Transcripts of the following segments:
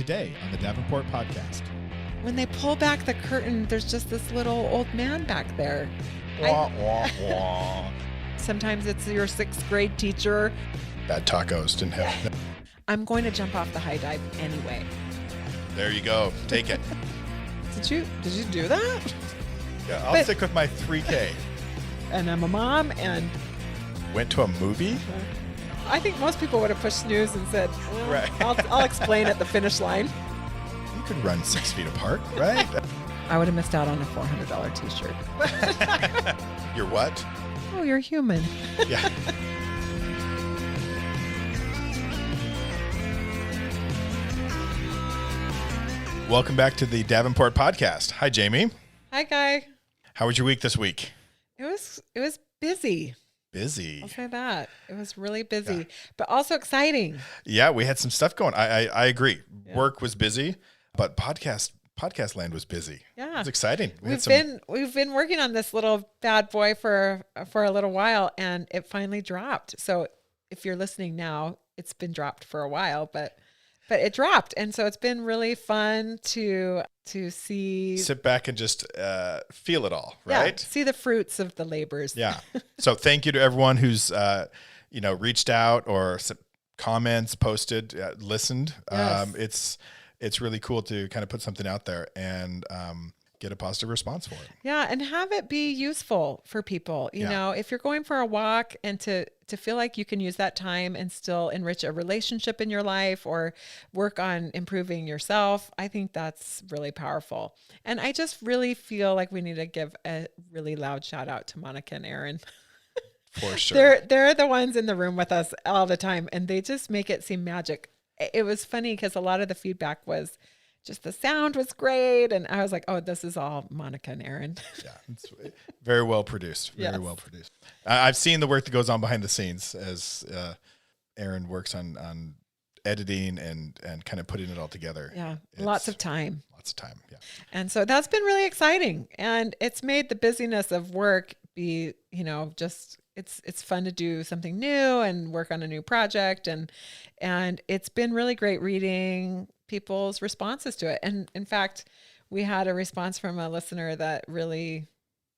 Today on the Davenport Podcast. When they pull back the curtain, there's just this little old man back there. Wah, wah, wah. Sometimes it's your sixth grade teacher. Bad tacos, didn't have. I'm going to jump off the high dive anyway. There you go. Take it. Did you do that? Yeah, I'll stick with my 3K. And I'm a mom, and Went to a movie? I think most people would have pushed snooze and said, well, Right. I'll explain at the finish line. You could run 6 feet apart, right? I would have missed out on a $400 t-shirt. You're what? Oh, you're human. Yeah. Welcome back to the Davenport Podcast. Hi, Jamie. Hi, Guy. How was your week this week? It was busy. Busy. I'll say that. It was really busy, Yeah. but also exciting. Yeah, we had some stuff going. I agree. Yeah. Work was busy, but podcast land was busy. Yeah. It was exciting. We've been working on this little bad boy for a little while, and it finally dropped. So if you're listening now, it's been dropped for a while, but it dropped, and so it's been really fun to see. Sit back and just feel it all, right? Yeah, see the fruits of the labors. Yeah. So thank you to everyone who's reached out or comments, posted, listened. Yes. It's really cool to kind of put something out there and get a positive response for it. Yeah, and have it be useful for people. You know, if you're going for a walk and to feel like you can use that time and still enrich a relationship in your life or work on improving yourself, I think that's really powerful. And I just really feel like we need to give a really loud shout out to Monica and Aaron. For sure. They're the ones in the room with us all the time, and they just make it seem magic. It was funny because a lot of the feedback was just the sound was great. And I was like, oh, this is all Monica and Aaron. Yeah, it's very well produced. Very well produced. I've seen the work that goes on behind the scenes as Aaron works on editing and kind of putting it all together. Yeah, lots of time. Yeah. And so that's been really exciting. And it's made the busyness of work be, just it's fun to do something new and work on a new project. And it's been really great reading people's responses to it. And in fact, we had a response from a listener that really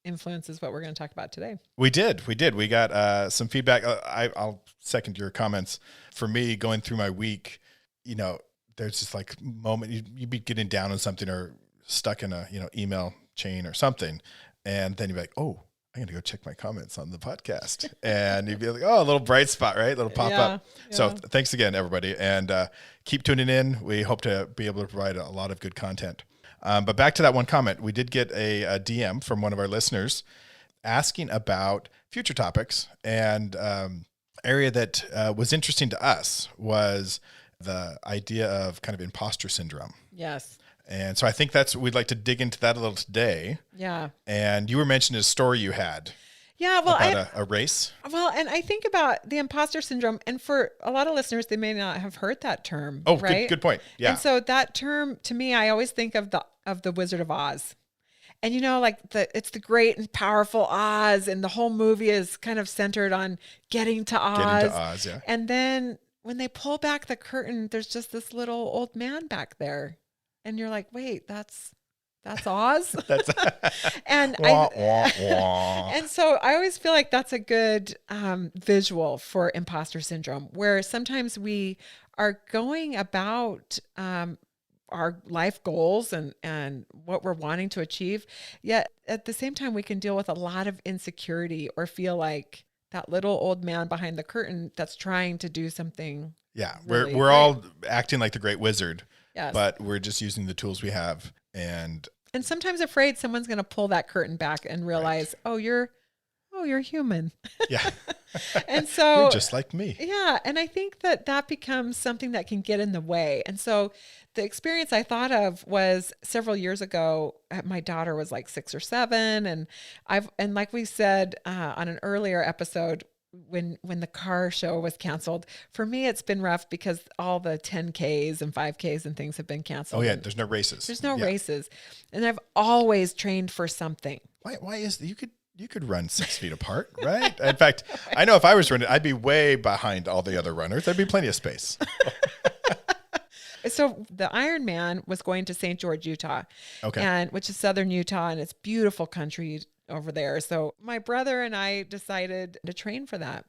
influences what we're going to talk about today. We did. We got some feedback. I'll second your comments. For me, going through my week, there's just like moment you'd be getting down on something or stuck in a email chain or something, and then you'd be like, oh, I'm going to go check my comments on the podcast. And you'd be like, oh, a little bright spot, right? A little pop up. Yeah. So thanks again, everybody. And keep tuning in. We hope to be able to provide a lot of good content. But back to that one comment, we did get a DM from one of our listeners asking about future topics. And area that was interesting to us was the idea of kind of imposter syndrome. Yes. And so I think we'd like to dig into that a little today. Yeah. And you were mentioning a story you had. Yeah. Well, about a race. Well, and I think about the imposter syndrome, and for a lot of listeners, they may not have heard that term. Oh, right? good point. Yeah. And so that term, to me, I always think of the Wizard of Oz. And it's the great and powerful Oz, and the whole movie is kind of centered on getting to Oz. Yeah. And then when they pull back the curtain, there's just this little old man back there. And you're like, wait, that's Oz? And and so I always feel like that's a good visual for imposter syndrome, where sometimes we are going about our life goals and what we're wanting to achieve, yet at the same time we can deal with a lot of insecurity or feel like that little old man behind the curtain that's trying to do something. Yeah, really we're all acting like the great wizard. Yes. But we're just using the tools we have and sometimes afraid someone's going to pull that curtain back and realize, right. you're human. Yeah. And so you're just like me. Yeah. And I think that becomes something that can get in the way. And so the experience I thought of was several years ago. My daughter was like 6 or 7. And like we said on an earlier episode, when the car show was canceled, for me, it's been rough because all the 10Ks and 5Ks and things have been canceled. Oh yeah. There's no races. There's no races. And I've always trained for something. Why is you could run 6 feet apart, right? In fact, I know if I was running, I'd be way behind all the other runners. There'd be plenty of space. So the Ironman was going to St. George, Utah, Okay. which is southern Utah, and it's beautiful country over there. So my brother and I decided to train for that.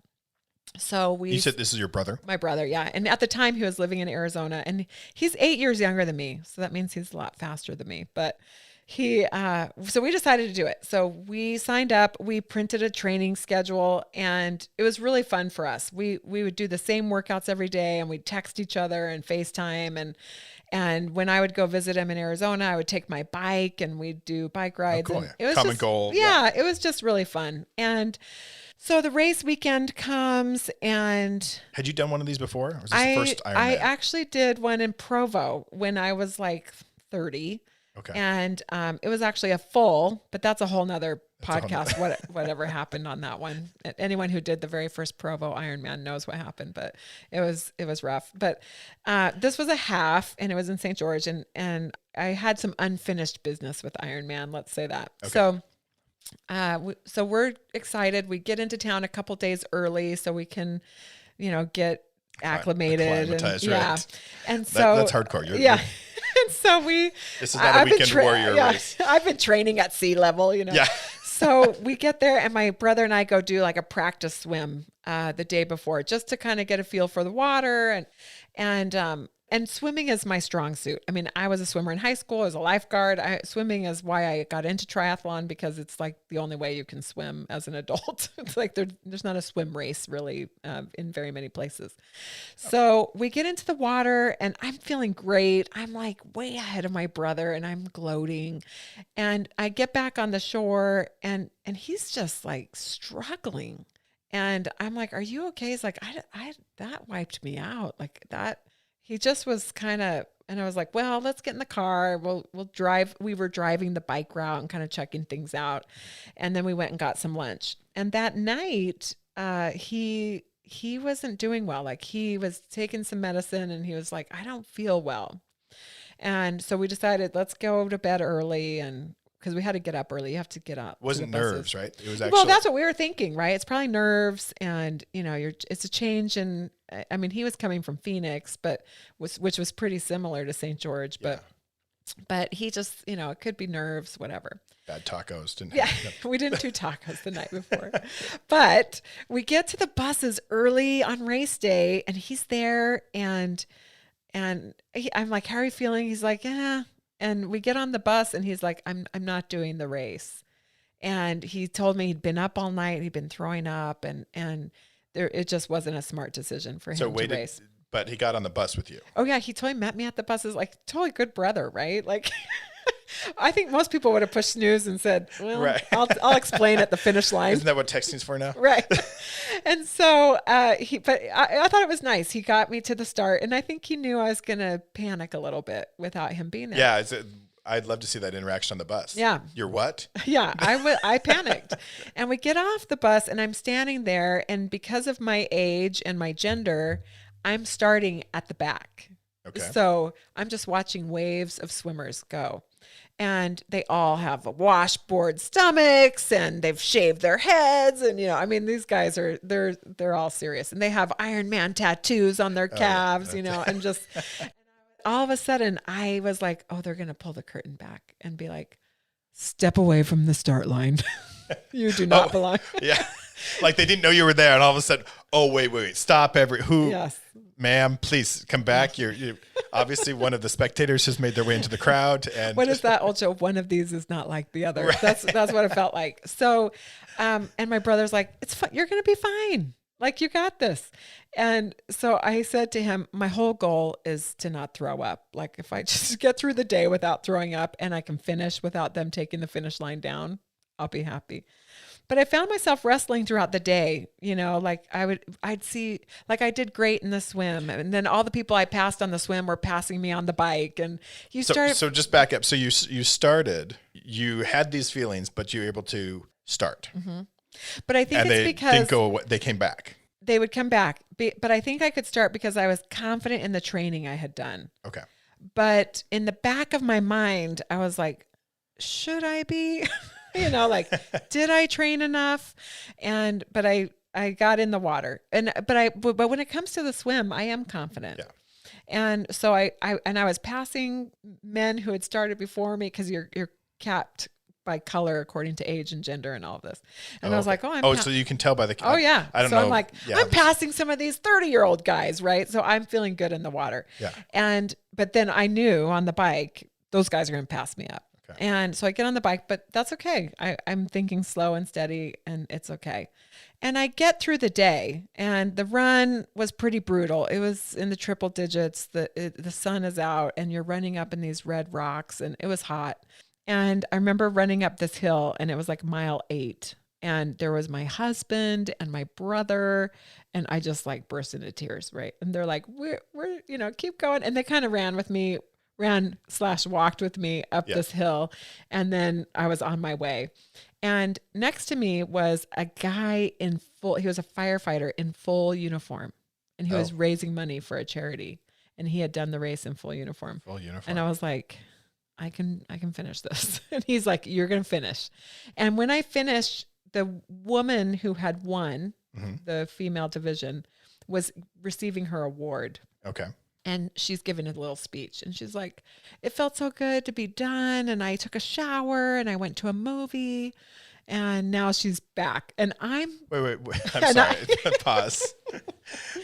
So You said this is your brother? My brother, yeah. And at the time he was living in Arizona, and he's 8 years younger than me. So that means he's a lot faster than me. But so we decided to do it. So we signed up, we printed a training schedule, and it was really fun for us. We would do the same workouts every day, and we'd text each other and FaceTime. And when I would go visit him in Arizona, I would take my bike and we'd do bike rides. Oh, cool. And it was common goal. Yeah, it was just really fun. And so the race weekend comes, and had you done one of these before? Or was this the first Ironman? I actually did one in Provo when I was like 30. Okay. And it was actually a full, but that's a whole nother podcast. Whatever happened on that one. Anyone who did the very first Provo Ironman knows what happened, but it was rough. But this was a half, and it was in St. George, and I had some unfinished business with Ironman. Let's say that. Okay. So we're excited. We get into town a couple days early so we can, get acclimated. Acclimatized, right. Yeah. And so that's hardcore. Yeah. And so this is not a weekend warrior race. I've been training at sea level, Yeah. So we get there, and my brother and I go do like a practice swim the day before, just to kind of get a feel for the water. And swimming is my strong suit. I mean, I was a swimmer in high school as a lifeguard. Swimming is why I got into triathlon, because it's like the only way you can swim as an adult. It's like there's not a swim race really in very many places. So we get into the water, and I'm feeling great. I'm like way ahead of my brother, and I'm gloating. And I get back on the shore, and he's just like struggling. And I'm like, "Are you okay?" He's like, I that wiped me out like that. He just was kind of, and I was like, well, let's get in the car. We'll drive. We were driving the bike route and kind of checking things out. And then we went and got some lunch. And that night, he wasn't doing well. Like, he was taking some medicine, and he was like, I don't feel well. And so we decided, let's go to bed early, and because we had to get up early. You have to get up. It wasn't nerves, right? It was actually. Well, that's what we were thinking, right? It's probably nerves, and it's a change in. I mean, he was coming from Phoenix, which was pretty similar to St. George, but he just, it could be nerves, whatever. Bad tacos, didn't. Yeah, we didn't do tacos the night before, but we get to the buses early on race day, and he's there, and I'm like, how are you feeling? He's like, yeah. And we get on the bus, and he's like, I'm not doing the race. And he told me he'd been up all night. He'd been throwing up, and it just wasn't a smart decision for him to race. But he got on the bus with you. Oh yeah. He totally met me at the bus. Is like totally good brother, right? Like, I think most people would have pushed snooze and said, well, right. I'll explain at the finish line. Isn't that what texting's for now? Right. And so, but I thought it was nice. He got me to the start, and I think he knew I was going to panic a little bit without him being there. Yeah. I'd love to see that interaction on the bus. Yeah. You're what? Yeah. I panicked, and we get off the bus, and I'm standing there, and because of my age and my gender, I'm starting at the back. Okay. So I'm just watching waves of swimmers go. And they all have washboard stomachs, and they've shaved their heads. And, these guys they're all serious, and they have Ironman tattoos on their calves, and just all of a sudden I was like, oh, they're going to pull the curtain back and be like, step away from the start line. You do not belong. Yeah. Like they didn't know you were there. And all of a sudden, oh, wait, stop Yes. Ma'am, please come back. You're obviously one of the spectators has made their way into the crowd. And what is that also? One of these is not like the other. Right. That's what it felt like. So, and my brother's like, it's fine. You're going to be fine. Like, you got this. And so I said to him, my whole goal is to not throw up. Like, if I just get through the day without throwing up, and I can finish without them taking the finish line down, I'll be happy. But I found myself wrestling throughout the day, like I'd see, like I did great in the swim, and then all the people I passed on the swim were passing me on the bike, and So just back up. So you started, you had these feelings, but you were able to start. Mm-hmm. But I think and it's they because didn't go away. They came back. They would come back, but I think I could start because I was confident in the training I had done. Okay. But in the back of my mind, I was like, should I be? Like, did I train enough? But I got in the water, but when it comes to the swim, I am confident. Yeah. And so I was passing men who had started before me, because you're capped by color according to age and gender and all of this. And I was like, so you can tell by the, oh yeah. I don't know. I'm like, I'm passing some of these 30-year-old guys, right? So I'm feeling good in the water. Yeah. But then I knew on the bike, those guys are going to pass me up. Okay. And so I get on the bike, but that's okay. I'm thinking slow and steady, and it's okay. And I get through the day, and the run was pretty brutal. It was in the triple digits. The sun is out, and you're running up in these red rocks, and it was hot. And I remember running up this hill, and it was like mile 8. And there was my husband and my brother, and I just like burst into tears, right? And they're like, we're keep going. And they kind of ran/walked with me up this hill. And then I was on my way. And next to me was a guy he was a firefighter in full uniform. And he was raising money for a charity. And he had done the race in full uniform. And I was like, I can finish this. And he's like, you're going to finish. And when I finished, the woman who had won the female division was receiving her award. Okay. And she's giving a little speech, and she's like, it felt so good to be done. And I took a shower, and I went to a movie, and now she's back. And wait. I'm sorry. Pause. All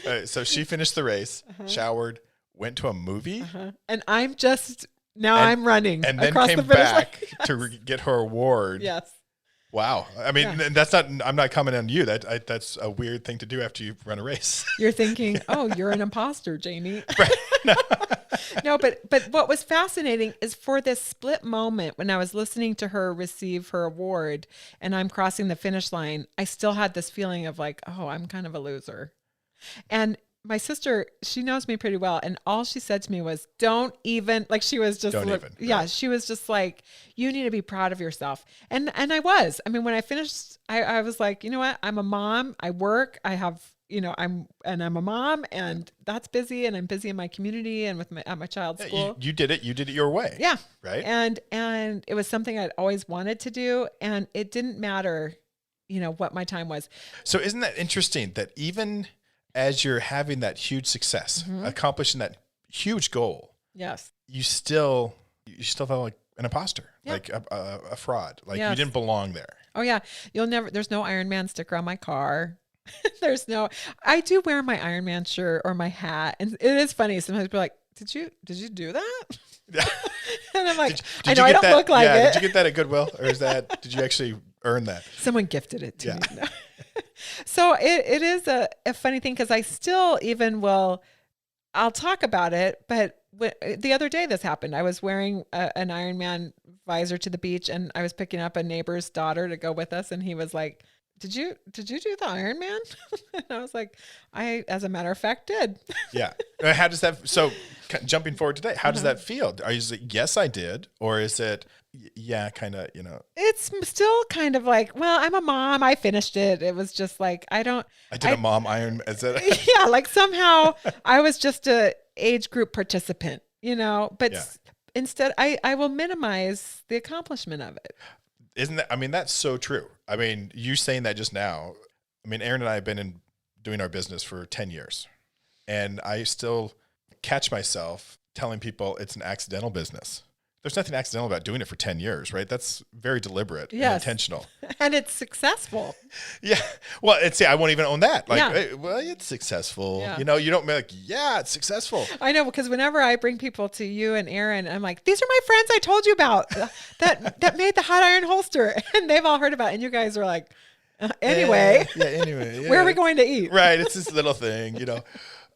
right, so she finished the race, showered, went to a movie. And I'm just, I'm running. And then came back to get her award. Yes. Wow. I mean, I'm not commenting on you. That's a weird thing to do after you run a race. You're thinking, oh, you're an imposter, Jamie. Right. No, but what was fascinating is for this split moment when I was listening to her receive her award and I'm crossing the finish line, I still had this feeling of like, oh, I'm kind of a loser. And my sister, she knows me pretty well. And all she said to me was, don't even, like, she was just, she was just like, you need to be proud of yourself. And I was, I mean, when I finished, I was like, you know what? I'm a mom. I work. I have, I'm a mom, and that's busy. And I'm busy in my community and with at my child's school. You did it your way. Yeah. Right. And it was something I'd always wanted to do. And it didn't matter, what my time was. So isn't that interesting that even as you're having that huge success, accomplishing that huge goal, yes, you still felt like an imposter, like a fraud, like you didn't belong there. Oh yeah. There's no Ironman sticker on my car. I do wear my Ironman shirt or my hat. And it is funny. Sometimes people are like, did you do that? And I'm like, I know I don't look like it. Did you get that at Goodwill, or did you actually earn that? Someone gifted it to me. No. So it is a funny thing, because I still I'll talk about it, but the other day this happened. I was wearing an Ironman visor to the beach, and I was picking up a neighbor's daughter to go with us, and he was like, did you do the Ironman? And I was like, I, as a matter of fact, did. Yeah. How does that, so jumping forward today, how does that feel? Are you like, yes, I did? Or is it, kind of, It's still kind of like, well, I'm a mom. I finished it. It was just like, I did a mom Iron. Is it? Yeah. Like somehow I was just a age group participant, but instead I will minimize the accomplishment of it. Isn't that, I mean, that's so true. I mean, you saying that just now, I mean, Aaron and I have been doing our business for 10 years, and I still catch myself telling people it's an accidental business. There's nothing accidental about doing it for 10 years, right? That's very deliberate and intentional. And it's successful. Yeah. Well, I won't even own that. Like, well, it's successful. Yeah. You don't be like, it's successful. I know, because whenever I bring people to you and Aaron, I'm like, these are my friends I told you about that made the hot iron holster. And they've all heard about it. And you guys are like, anyway. Anyway. Yeah. Where are we going to eat? Right. It's this little thing,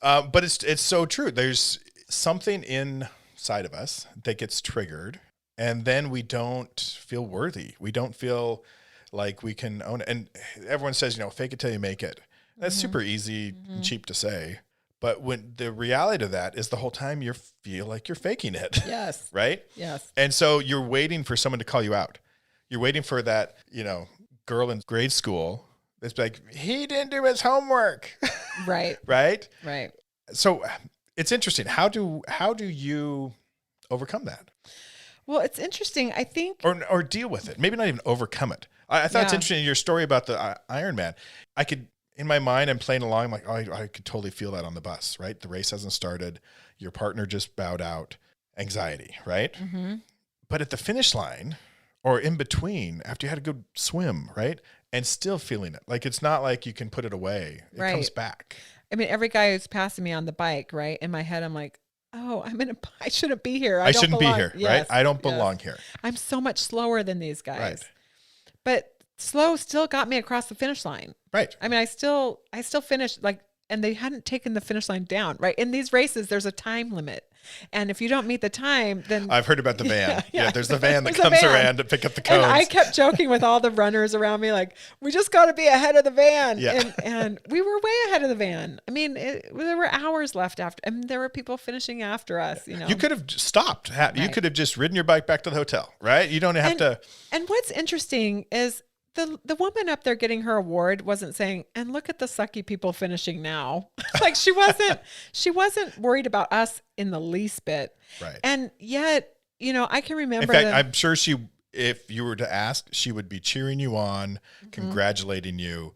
but it's so true. There's something inside of us that gets triggered, and then we don't feel worthy. We don't feel like we can own it. And everyone says, fake it till you make it. That's super easy and cheap to say. But when the reality of that is the whole time you feel like you're faking it. Yes. Right? Yes. And so you're waiting for someone to call you out. You're waiting for that, girl in grade school that's like, he didn't do his homework. Right. Right? Right. So it's interesting. How do you overcome that? Well, it's interesting. I think, or deal with it. Maybe not even overcome it. I thought it's interesting, your story about the Ironman. I could, in my mind, I'm playing along. I'm like, I could totally feel that on the bus, right? The race hasn't started. your partner just bowed out, anxiety, right? Mm-hmm. But at the finish line or in between, after you had a good swim, right? And still feeling it. Like, it's not like you can put it away. It comes back. I mean, every guy who's passing me on the bike, right? In my head, I'm like, oh, I shouldn't be here. I shouldn't be here, right? I don't belong here. I'm so much slower than these guys. Right. But slow still got me across the finish line. Right. I mean, I still finished, like, and they hadn't taken the finish line down, right? In these races, there's a time limit. And if you don't meet the time, then I've heard about the van. Yeah, there's the van that comes around to pick up the cones. And I kept joking with all the runners around me, like, we just got to be ahead of the van. Yeah. And we were way ahead of the van. I mean, there were hours left after, and there were people finishing after us, you know. You could have stopped. You could have just ridden your bike back to the hotel, right? You don't have to. And what's interesting is the woman up there getting her award wasn't saying, and look at the sucky people finishing now. Like, she wasn't worried about us in the least bit. Right. And yet, you know, I can remember. In fact, I'm sure if you were to ask, she would be cheering you on, congratulating you,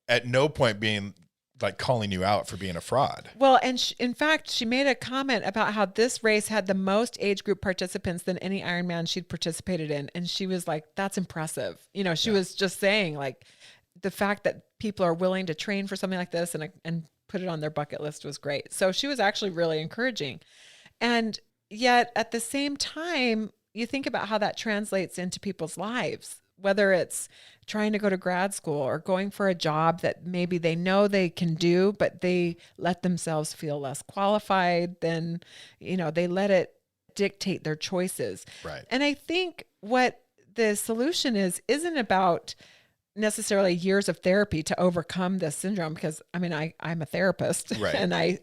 at no point being like calling you out for being a fraud. Well, and in fact, she made a comment about how this race had the most age group participants than any Ironman she'd participated in. And she was like, that's impressive. You know, she was just saying, like, the fact that people are willing to train for something like this and put it on their bucket list was great. So she was actually really encouraging. And yet at the same time, you think about how that translates into people's lives, whether it's trying to go to grad school or going for a job that maybe they know they can do, but they let themselves feel less qualified, then, you know, they let it dictate their choices. Right. And I think what the solution isn't about necessarily years of therapy to overcome this syndrome, because I mean, I'm a therapist, right. And I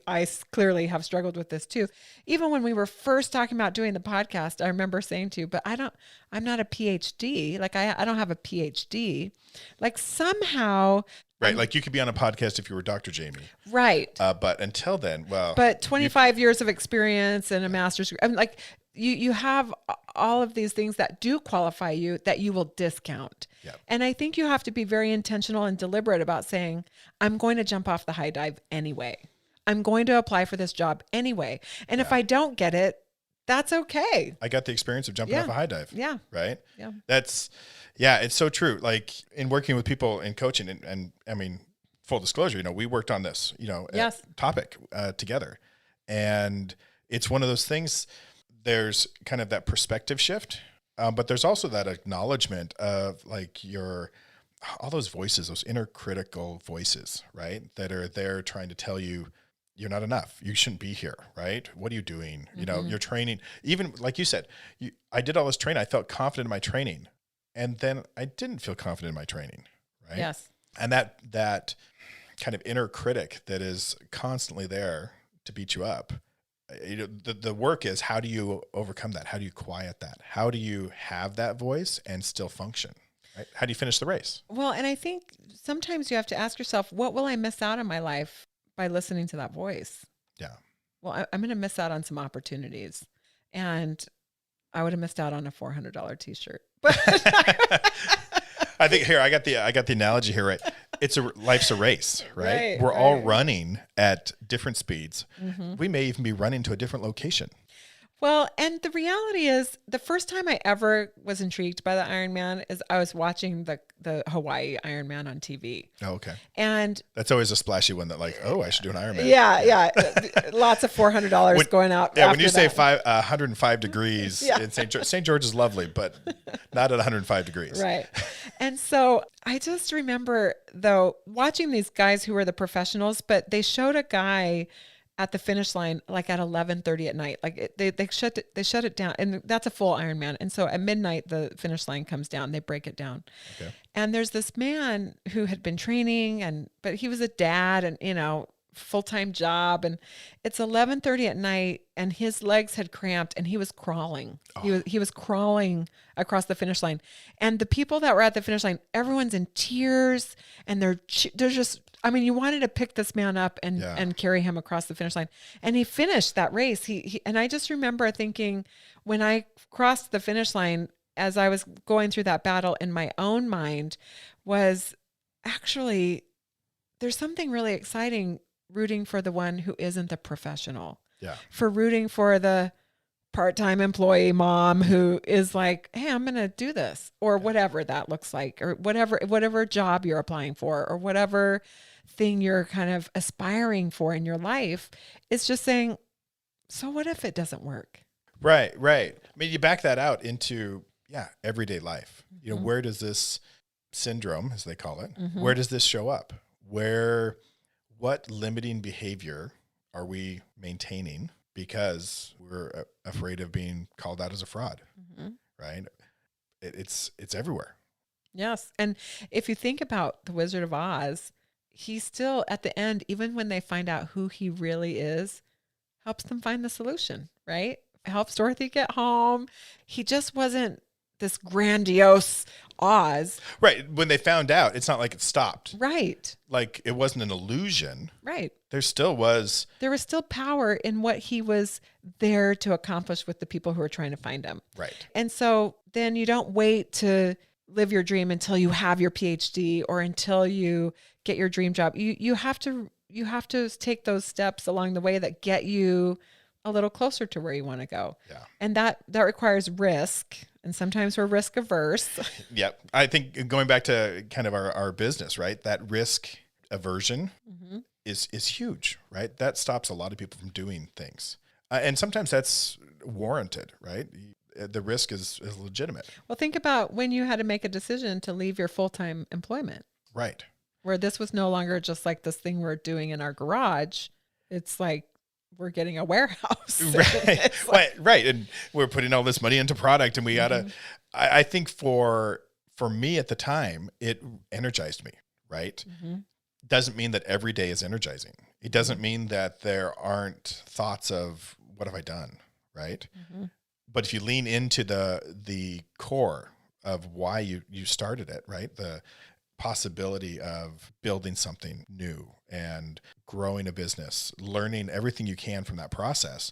clearly have struggled with this too. Even when we were first talking about doing the podcast, I remember saying to you, but I'm not a PhD. Like, I don't have a PhD. Like, somehow. Right. Like, you could be on a podcast if you were Dr. Jamie. Right. But until then, well. But 25 years of experience and a master's degree. I mean, like, you have all of these things that do qualify you that you will discount. Yep. And I think you have to be very intentional and deliberate about saying, I'm going to jump off the high dive anyway. I'm going to apply for this job anyway. And if I don't get it, that's okay. I got the experience of jumping off a high dive. Yeah. Right. Yeah. It's so true. Like, in working with people in coaching and I mean, full disclosure, you know, we worked on this, you know, topic together. And it's one of those things. There's kind of that perspective shift, but there's also that acknowledgement of, like, all those voices, those inner critical voices, right? That are there trying to tell you you're not enough. You shouldn't be here, right? What are you doing? You know, you're training. Even like you said, I did all this training. I felt confident in my training, and then I didn't feel confident in my training, right? Yes. And that kind of inner critic that is constantly there to beat you up. You know, the work is, how do you overcome that? How do you quiet that? How do you have that voice and still function? Right? How do you finish the race? Well, and I think sometimes you have to ask yourself, what will I miss out in my life by listening to that voice? Yeah. Well, I'm going to miss out on some opportunities, and I would have missed out on a $400 t-shirt. But I think here, I got the analogy here, right? Life's a race, right? We're all running at different speeds. Mm-hmm. We may even be running to a different location. Well, and the reality is, the first time I ever was intrigued by the Ironman is I was watching the Hawaii Ironman on TV. Oh, okay. And that's always a splashy one that, like, oh, I should do an Ironman. Yeah. Lots of $400 going out. Yeah, when you say 105 degrees in St. George is lovely, but not at 105 degrees. Right. And so I just remember, though, watching these guys who were the professionals, but they showed a guy at the finish line, like at 11:30 at night. Like, they shut it down, and that's a full Ironman. And so at midnight, the finish line comes down. They break it down. Okay. And there's this man who had been training, but he was a dad, and, you know, full-time job, and it's 11:30 at night, and his legs had cramped, and he was crawling. Oh. He was crawling across the finish line, and the people that were at the finish line, everyone's in tears, and they're just. I mean, you wanted to pick this man up and carry him across the finish line. And he finished that race. And I just remember thinking, when I crossed the finish line, as I was going through that battle in my own mind, was actually, there's something really exciting rooting for the one who isn't the professional. for rooting for the part-time employee mom who is like, hey, I'm going to do this, or whatever that looks like, or whatever job you're applying for, or whatever thing you're kind of aspiring for in your life. It's just saying, so what if it doesn't work? Right. I mean, you back that out into, everyday life. You know, where does this syndrome, as they call it, where does this show up? What limiting behavior are we maintaining because we're afraid of being called out as a fraud, right? It's everywhere. Yes. And if you think about the Wizard of Oz, he still, at the end, even when they find out who he really is, helps them find the solution, right? Helps Dorothy get home. He just wasn't this grandiose Oz. Right. When they found out, it's not like it stopped. Right. Like it wasn't an illusion. Right. There was still power in what he was there to accomplish with the people who are trying to find him. Right. And so then you don't wait to live your dream until you have your PhD or until you get your dream job. You have to take those steps along the way that get you a little closer to where you want to go. Yeah. And that requires risk. And sometimes we're risk averse. Yep. I think going back to kind of our business, right? That risk aversion is huge, right? That stops a lot of people from doing things. And sometimes that's warranted, right? The risk is legitimate. Well, think about when you had to make a decision to leave your full-time employment. Right. Where this was no longer just like this thing we're doing in our garage. It's like we're getting a warehouse. Right. Right. And we're putting all this money into product, and we gotta, I think for me at the time, it energized me, right? Doesn't mean that every day is energizing. It doesn't mean that there aren't thoughts of what have I done, right? But if you lean into the core of why you started it, right? The possibility of building something new and growing a business, learning everything you can from that process,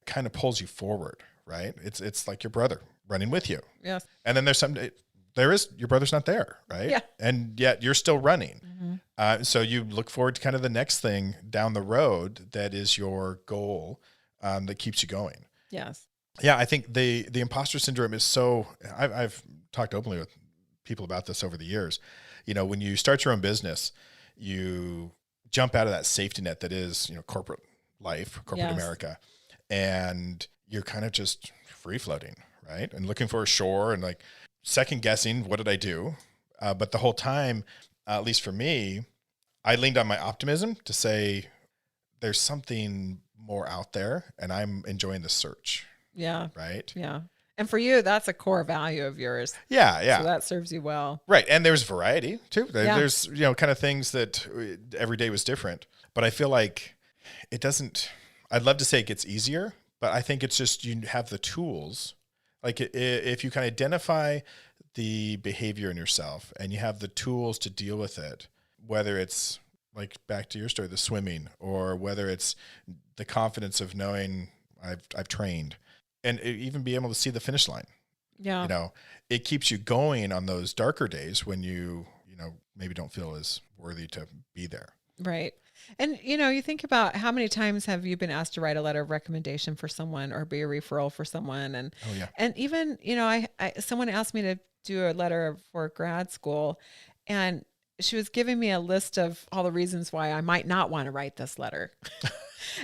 kind of pulls you forward, right? It's like your brother running with you. Yes. And then your brother's not there, right? Yeah. And yet you're still running. So you look forward to kind of the next thing down the road that is your goal, that keeps you going. Yes. Yeah, I think the imposter syndrome is so. I've talked openly with people about this over the years. You know, when you start your own business, you jump out of that safety net that is, corporate life, corporate America, and you're kind of just free floating, right? And looking for a shore and like second guessing, what did I do? But the whole time, at least for me, I leaned on my optimism to say there's something more out there, and I'm enjoying the search. Yeah. Right. Yeah. And for you, that's a core value of yours. Yeah. So that serves you well. Right. And there's variety too. There's, kind of things that every day was different, but I feel like I'd love to say it gets easier, but I think it's just, you have the tools. Like if you can identify the behavior in yourself and you have the tools to deal with it, whether it's like back to your story, the swimming, or whether it's the confidence of knowing I've trained, and even be able to see the finish line. Yeah. It keeps you going on those darker days when you maybe don't feel as worthy to be there. Right. And, you think about how many times have you been asked to write a letter of recommendation for someone or be a referral for someone? And, and even, someone asked me to do a letter for grad school, and she was giving me a list of all the reasons why I might not want to write this letter.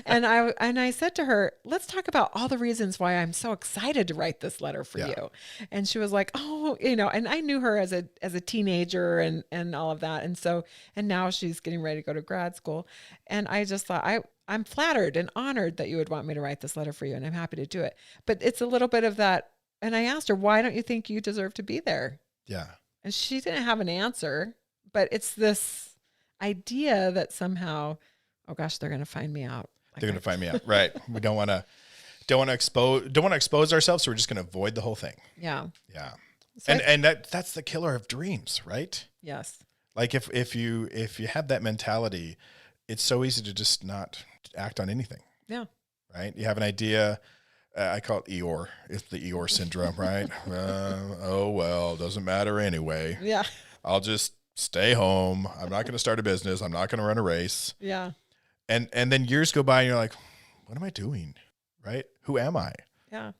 And I said to her, let's talk about all the reasons why I'm so excited to write this letter for you. And she was like, oh, and I knew her as a teenager and all of that. And now she's getting ready to go to grad school. And I just thought, I'm flattered and honored that you would want me to write this letter for you. And I'm happy to do it. But it's a little bit of that. And I asked her, why don't you think you deserve to be there? Yeah. And she didn't have an answer, but it's this idea that somehow, oh gosh, they're going to find me out. They're going to find me out. Right. We don't want to expose ourselves. So we're just going to avoid the whole thing. Yeah. Yeah. So and that's the killer of dreams, right? Yes. Like if you have that mentality, it's so easy to just not act on anything. Yeah. Right. You have an idea. I call it Eeyore. It's the Eeyore syndrome, right? Oh, well, doesn't matter anyway. Yeah. I'll just stay home. I'm not going to start a business. I'm not going to run a race. Yeah. And then years go by and you're like, what am I doing? Right? Who am I? Yeah.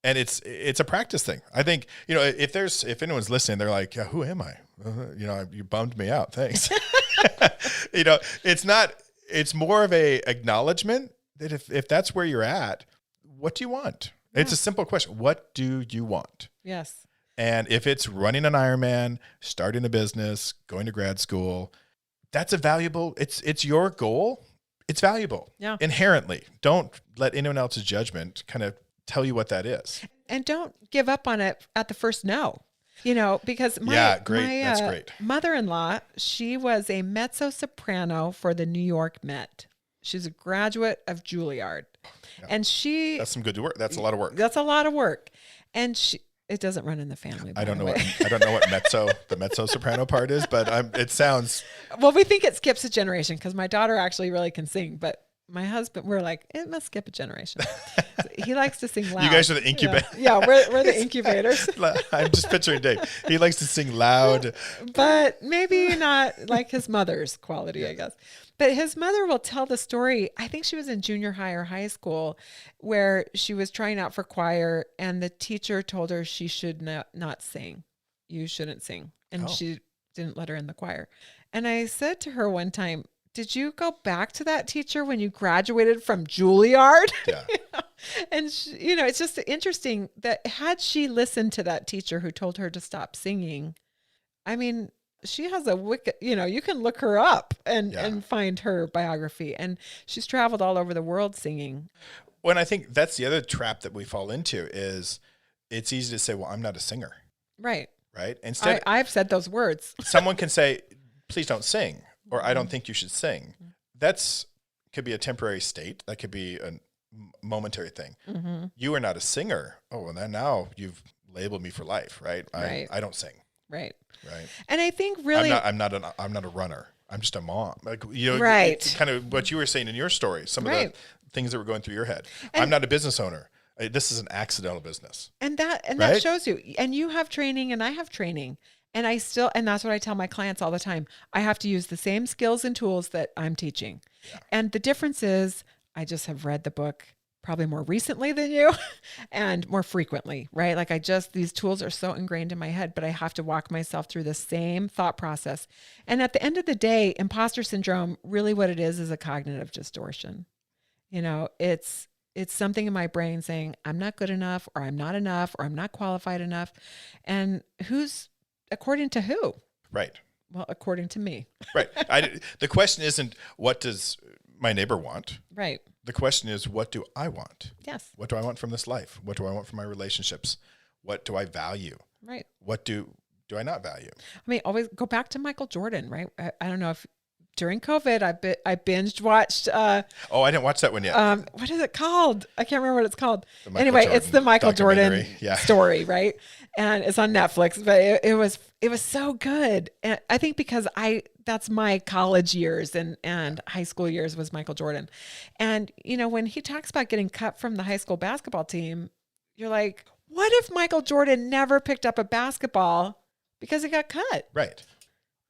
And it's a practice thing. I think, if anyone's listening, they're like, yeah, who am I? You bummed me out. Thanks. It's more of a acknowledgement that if that's where you're at, what do you want? Yeah. It's a simple question. What do you want? Yes. And if it's running an Ironman, starting a business, going to grad school, that's a valuable, it's your goal. It's valuable. Yeah. Inherently. Don't let anyone else's judgment kind of tell you what that is. And don't give up on it at the first no. Because that's great. Mother-in-law, she was a mezzo-soprano for the New York Met. She's a graduate of Juilliard. Yeah. And that's some good work. That's a lot of work. That's a lot of work. And it doesn't run in the family. I don't know what the mezzo-soprano part is, but it sounds. Well, we think it skips a generation because my daughter actually really can sing, but my husband, we're like, it must skip a generation. He likes to sing loud. You guys are the incubators. Yeah, we're the incubators. I'm just picturing Dave. He likes to sing loud. But maybe not like his mother's quality, I guess. But his mother will tell the story. I think she was in junior high or high school where she was trying out for choir and the teacher told her she should not sing. You shouldn't sing. And she didn't let her in the choir. And I said to her one time, did you go back to that teacher when you graduated from Juilliard? Yeah. And it's just interesting that had she listened to that teacher who told her to stop singing, I mean, she has a wicked, you can look her up and find her biography. And she's traveled all over the world singing. Well, and I think that's the other trap that we fall into is it's easy to say, well, I'm not a singer. Right. Right. Instead, I've said those words. Someone can say, please don't sing, or I don't think you should sing. That's could be a temporary state. That could be a momentary thing. Mm-hmm. You are not a singer. Oh, well, then now you've labeled me for life, right? I don't sing. Right. Right. And I think really, I'm not a runner. I'm just a mom. Right. Kind of what you were saying in your story. Some of the things that were going through your head. And I'm not a business owner. This is an accidental business. And that shows you. And you have training, and I have training. And that's what I tell my clients all the time. I have to use the same skills and tools that I'm teaching. Yeah. And the difference is I just have read the book probably more recently than you and more frequently, right? Like these tools are so ingrained in my head, but I have to walk myself through the same thought process. And at the end of the day, imposter syndrome, really what it is a cognitive distortion. It's something in my brain saying, I'm not good enough, or I'm not enough, or I'm not qualified enough. And according to who? Right. Well, according to me. Right. The question isn't what does my neighbor want? Right. The question is, what do I want? Yes. What do I want from this life? What do I want from my relationships? What do I value? Right. What do I not value? I mean, always go back to Michael Jordan, right? I don't know if during COVID, I binge watched. I didn't watch that one yet. What is it called? I can't remember what it's called. Anyway, it's the Michael Jordan story, right? And it's on Netflix, but it was so good. And I think because that's my college years and high school years was Michael Jordan. And, when he talks about getting cut from the high school basketball team, you're like, what if Michael Jordan never picked up a basketball because he got cut? Right.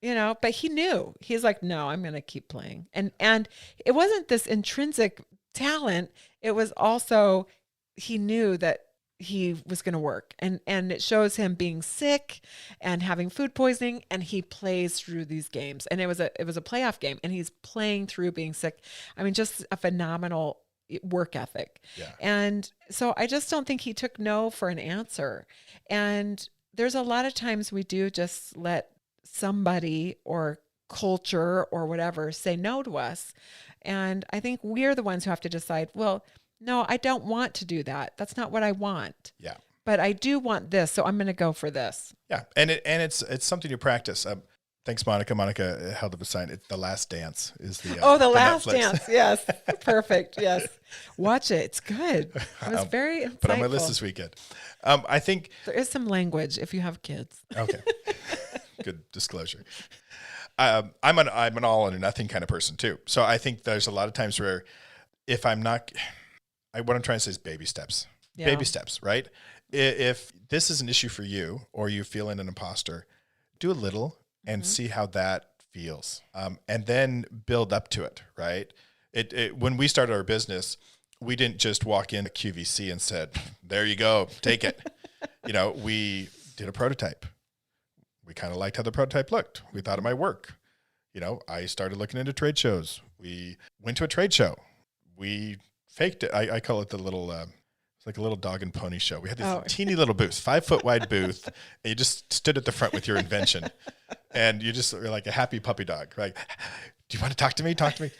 But he knew. He's like, no, I'm going to keep playing. And it wasn't this intrinsic talent. It was also, he knew that he was going to work. And it shows him being sick and having food poisoning, and he plays through these games. And it was a playoff game, and he's playing through being sick. I mean, just a phenomenal work ethic. Yeah. And so I just don't think he took no for an answer. And there's a lot of times we do just let somebody or culture or whatever say no to us. And I think we're the ones who have to decide, well, no, I don't want to do that. That's not what I want. Yeah. But I do want this, so I'm going to go for this. Yeah. And it's something you practice. Thanks, Monica. Monica held up a sign. It's The Last Dance is the The Last Netflix. Dance. Yes. Perfect. Yes. Watch it. It's good. It was very insightful. Put on my list this weekend. I think there is some language if you have kids. Okay. Good disclosure. I'm an all or nothing kind of person too. So I think there's a lot of times where if I'm not, what I'm trying to say is baby steps. Yeah. Baby steps, right? If this is an issue for you or you feeling an imposter, do a little and see how that feels, and then build up to it, right? When we started our business, we didn't just walk into QVC and said, there you go, take it. We did a prototype. We kind of liked how the prototype looked. We thought it might work. I started looking into trade shows. We went to a trade show. We faked it. I call it the little, it's like a little dog and pony show. We had these teeny little booths, 5 foot wide booth. And you just stood at the front with your invention. And you just were like a happy puppy dog. Like, do you want to talk to me? Talk to me.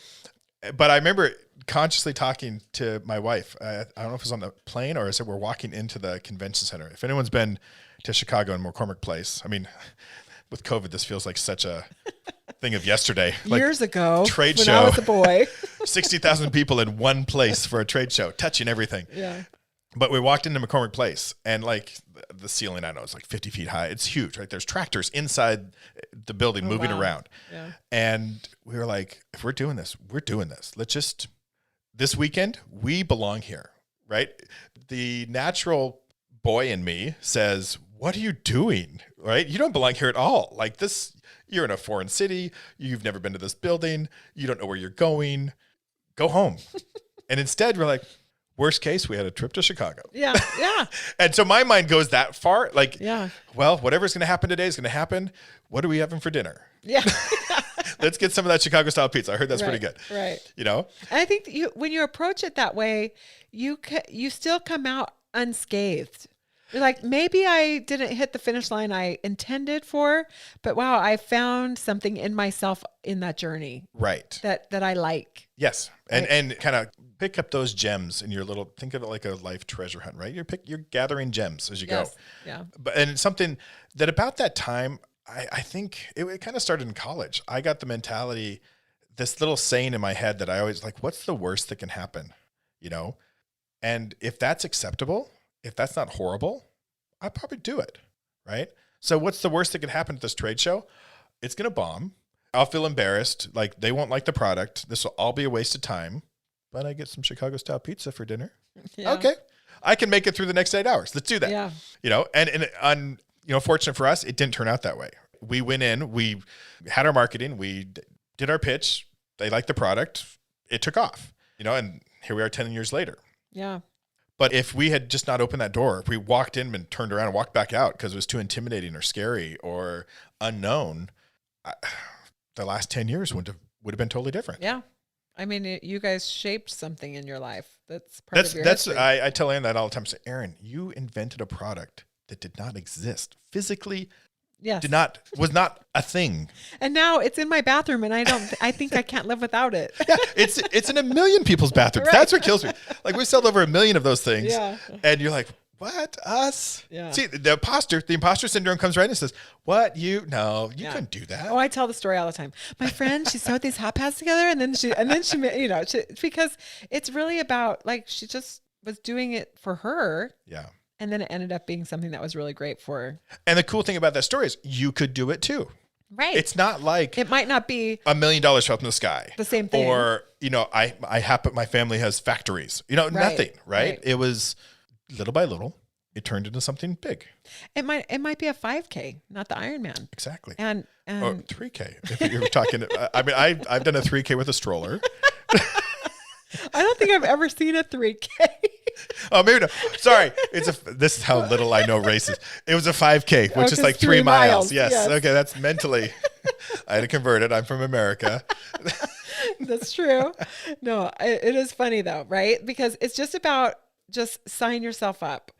But I remember consciously talking to my wife. I don't know if it was on the plane or as we're walking into the convention center. If anyone's been to Chicago and McCormick Place, I mean, with COVID, this feels like such a thing of yesterday. Years ago, trade when show. I was a boy. 60,000 people in one place for a trade show, touching everything. Yeah. But we walked into McCormick Place, and like the ceiling, I know it's like 50 feet high. It's huge, right? There's tractors inside the building moving around. Yeah. And we were like, if we're doing this, we're doing this. This weekend, we belong here, right? The natural boy in me says, what are you doing, right? You don't belong here at all. Like this, you're in a foreign city. You've never been to this building. You don't know where you're going. Go home. And instead, we're like, worst case, we had a trip to Chicago. Yeah, yeah. And so my mind goes that far. Like, yeah. Well, whatever's going to happen today is going to happen. What are we having for dinner? Yeah. Let's get some of that Chicago style pizza. I heard that's pretty good. Right. And I think when you approach it that way, you still come out unscathed. You're like, maybe I didn't hit the finish line I intended for, but wow, I found something in myself in that journey. Right. That I like. Yes. And kind of pick up those gems in your think of it like a life treasure hunt, right? You're gathering gems as you go. Yeah. And it's something that about that time, I think it kind of started in college. I got the mentality, this little saying in my head that I always like, what's the worst that can happen? And if that's acceptable, if that's not horrible, I'd probably do it, right? So what's the worst that could happen at this trade show? It's going to bomb. I'll feel embarrassed. Like they won't like the product. This will all be a waste of time, but I get some Chicago style pizza for dinner. Yeah. Okay. I can make it through the next 8 hours. Let's do that. Yeah. And fortunate for us, it didn't turn out that way. We went in, we had our marketing, we did our pitch. They liked the product. It took off, and here we are 10 years later. Yeah. But if we had just not opened that door, if we walked in and turned around and walked back out because it was too intimidating or scary or unknown, the last 10 years would have been totally different. Yeah. I mean, you guys shaped something in your life. That's part of your history. I tell Aaron that all the time. I say, Aaron, you invented a product that did not exist physically. Yes. Was not a thing. And now it's in my bathroom and I think I can't live without it. Yeah, it's in 1 million people's bathrooms. Right. That's what kills me. Like we sell over 1 million of those things. Yeah. And you're like, what? Us? Yeah. See, the imposter syndrome comes right in and says, what? You couldn't do that. Oh, I tell the story all the time. My friend, she sewed these hot pads together and then she because it's really about like, she just was doing it for her. Yeah. And then it ended up being something that was really great for her. And the cool thing about that story is you could do it too. Right. It's not like it might not be $1 million fell from the sky. The same thing. Or, I happen my family has factories. Nothing, right? It was little by little, it turned into something big. It might be a 5K, not the Ironman. Exactly. And or 3K. If you're talking, I mean, I've done a 3K with a stroller. I don't think I've ever seen a 3K. Oh, maybe no. Sorry. This is how little I know races. It was a 5K, which is like 3 miles. Yes. Okay. That's mentally, I had to convert it. I'm from America. That's true. No, it is funny though, right? Because it's just about just sign yourself up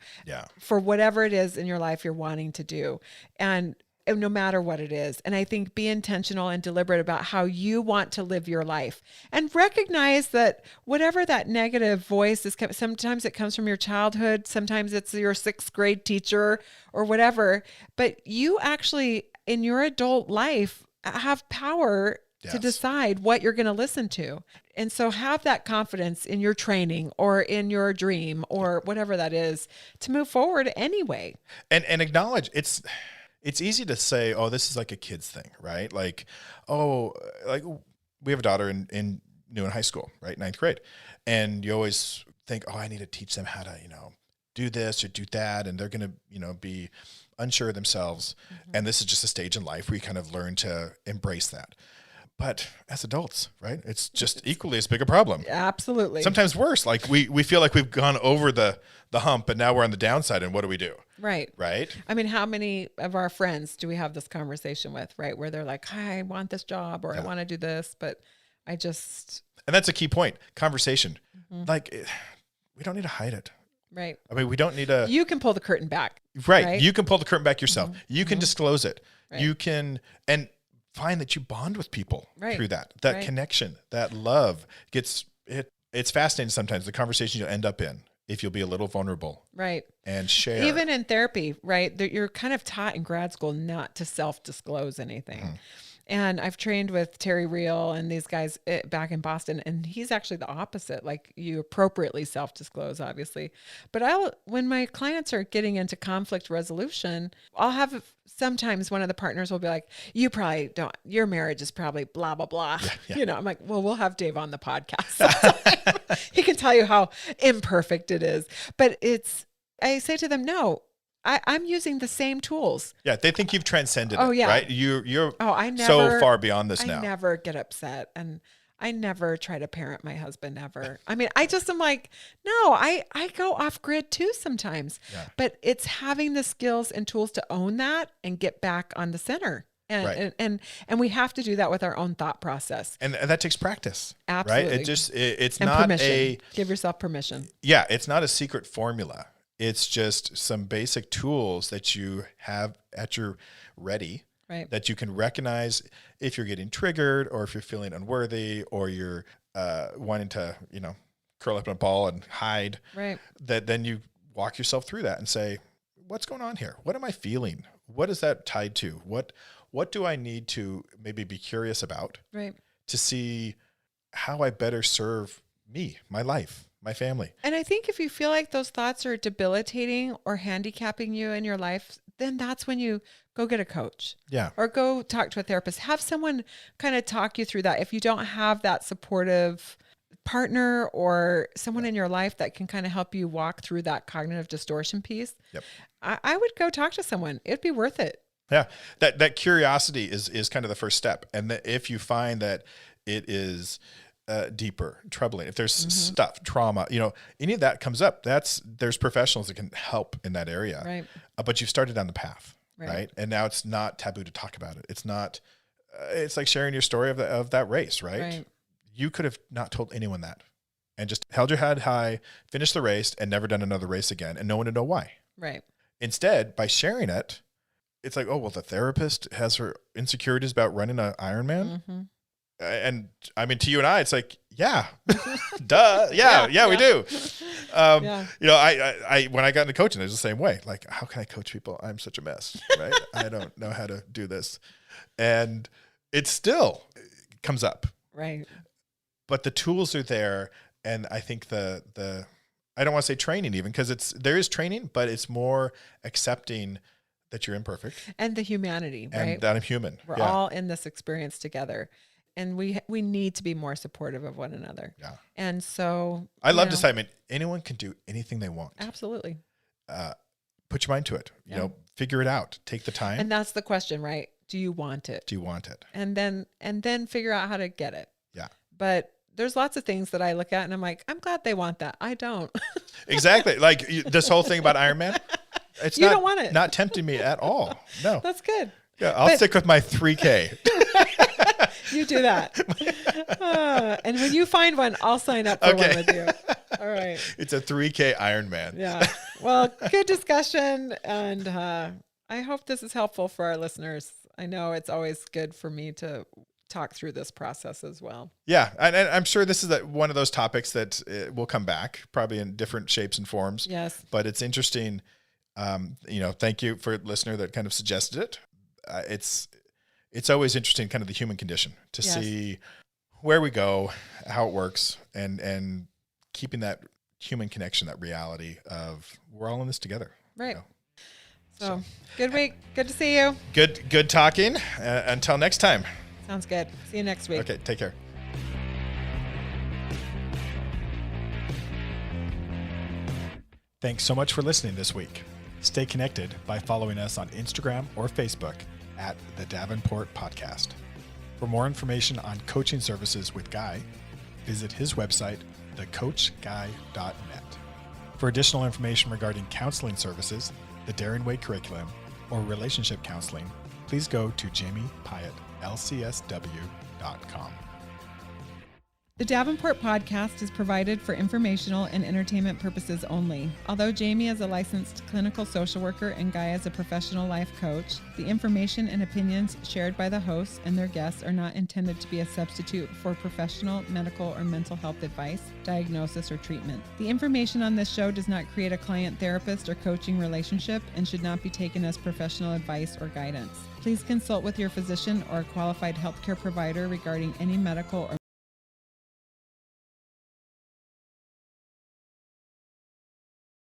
for whatever it is in your life you're wanting to do. And no matter what it is. And I think be intentional and deliberate about how you want to live your life and recognize that whatever that negative voice is, sometimes it comes from your childhood. Sometimes it's your 6th grade teacher or whatever, but you actually in your adult life have power to decide what you're going to listen to. And so have that confidence in your training or in your dream or whatever that is to move forward anyway. And acknowledge it's easy to say, oh, this is like a kid's thing, right? Like, oh, like we have a daughter in high school, right? 9th grade. And you always think, oh, I need to teach them how to, do this or do that. And they're going to, be unsure of themselves. Mm-hmm. And this is just a stage in life where you kind of learn to embrace that. But as adults, right? It's just equally as big a problem. Absolutely. Sometimes worse. Like we feel like we've gone over the hump and now we're on the downside. And what do? Right. Right. I mean, how many of our friends do we have this conversation with, right? Where they're like, I want this job or I want to do this, but I just. And that's a key point. Conversation. Like we don't need to hide it. Right. I mean, we don't need to. You can pull the curtain back. Right. You can pull the curtain back yourself. You can disclose it. Right. You can, and find that you bond with people through that Right. connection, that love it's fascinating sometimes the conversation you'll end up in if you'll be a little vulnerable. Right. And share. Even in therapy, right? You're kind of taught in grad school not to self-disclose anything. And I've trained with Terry Reel and these guys back in Boston, and he's actually the opposite. Like you appropriately self-disclose, obviously. But when my clients are getting into conflict resolution, I'll have sometimes one of the partners will be like, you probably don't, your marriage is probably blah, blah, blah. Yeah. You know, I'm like, well, we'll have Dave on the podcast. He can tell you how imperfect it is. But I say to them, no, I'm using the same tools. Yeah, they think you've transcended it, yeah. right? You're I never, so far beyond this now. I never get upset, and I never try to parent my husband ever. I mean, I just am like, no, I go off grid too sometimes. Yeah. But it's having the skills and tools to own that and get back on the center. And we have to do that with our own thought process. And that takes practice. Absolutely. Right? It's and not permission. Give yourself permission. Yeah, it's not a secret formula. It's just some basic tools that you have at your ready, right? That you can recognize if you're getting triggered or if you're feeling unworthy or you're wanting to, curl up in a ball and hide. Right. That then you walk yourself through that and say, what's going on here? What am I feeling? What is that tied to? What do I need to maybe be curious about? Right. To see how I better serve me, my life, my family. And I think if you feel like those thoughts are debilitating or handicapping you in your life, then that's when you go get a coach. Yeah. Or go talk to a therapist. Have someone kind of talk you through that. If you don't have that supportive partner or someone in your life that can kind of help you walk through that cognitive distortion piece, I would go talk to someone. It'd be worth it. Yeah. That curiosity is kind of the first step. And that if you find that it is deeper, troubling, if there's stuff, trauma, any of that comes up, there's professionals that can help in that area. Right. But you've started down the path, right? And now it's not taboo to talk about it. It's not, it's like sharing your story of that race, right? You could have not told anyone that and just held your head high, finished the race and never done another race again. And no one would know why. Right. Instead, by sharing it, it's like, oh, well, the therapist has her insecurities about running an Ironman. Mm-hmm. And I mean, to you and I, it's like, yeah, duh. Yeah, we do. I when I got into coaching, it was the same way. Like, how can I coach people? I'm such a mess, right? I don't know how to do this. And it still comes up. Right. But the tools are there. And I think I don't want to say training even, because there is training, but it's more accepting that you're imperfect. And the humanity, right? And that I'm human. We're all in this experience together. And we need to be more supportive of one another. Yeah. And so I love this statement. Anyone can do anything they want. Absolutely. Put your mind to it. Figure it out. Take the time. And that's the question, right? Do you want it? Do you want it? And then figure out how to get it. Yeah. But there's lots of things that I look at and I'm like, I'm glad they want that. I don't. Exactly. Like this whole thing about Ironman. You don't want it. Not tempting me at all. No. That's good. Yeah, I'll stick with my 3K. You do that. And when you find one, I'll sign up for one with you. All right. It's a 3K Ironman. Yeah. Well, good discussion. And I hope this is helpful for our listeners. I know it's always good for me to talk through this process as well. Yeah. And I'm sure this is one of those topics that will come back probably in different shapes and forms. Yes. But it's interesting. Thank you for a listener that kind of suggested it. It's always interesting, kind of the human condition, to see where we go, how it works, and keeping that human connection, that reality of we're all in this together. Right. So good week. Good to see you. Good talking. Until next time. Sounds good. See you next week. Okay. Take care. Thanks so much for listening this week. Stay connected by following us on Instagram or Facebook at the Davenport Podcast. For more information on coaching services with Guy, visit his website, thecoachguy.net. For additional information regarding counseling services, the Daring Way curriculum, or relationship counseling, please go to jamiepyatt.lcsw.com. The Davenport podcast is provided for informational and entertainment purposes only. Although Jamie is a licensed clinical social worker and Guy is a professional life coach, the information and opinions shared by the hosts and their guests are not intended to be a substitute for professional, medical, or mental health advice, diagnosis, or treatment. The information on this show does not create a client-therapist or coaching relationship and should not be taken as professional advice or guidance. Please consult with your physician or a qualified healthcare provider regarding any medical or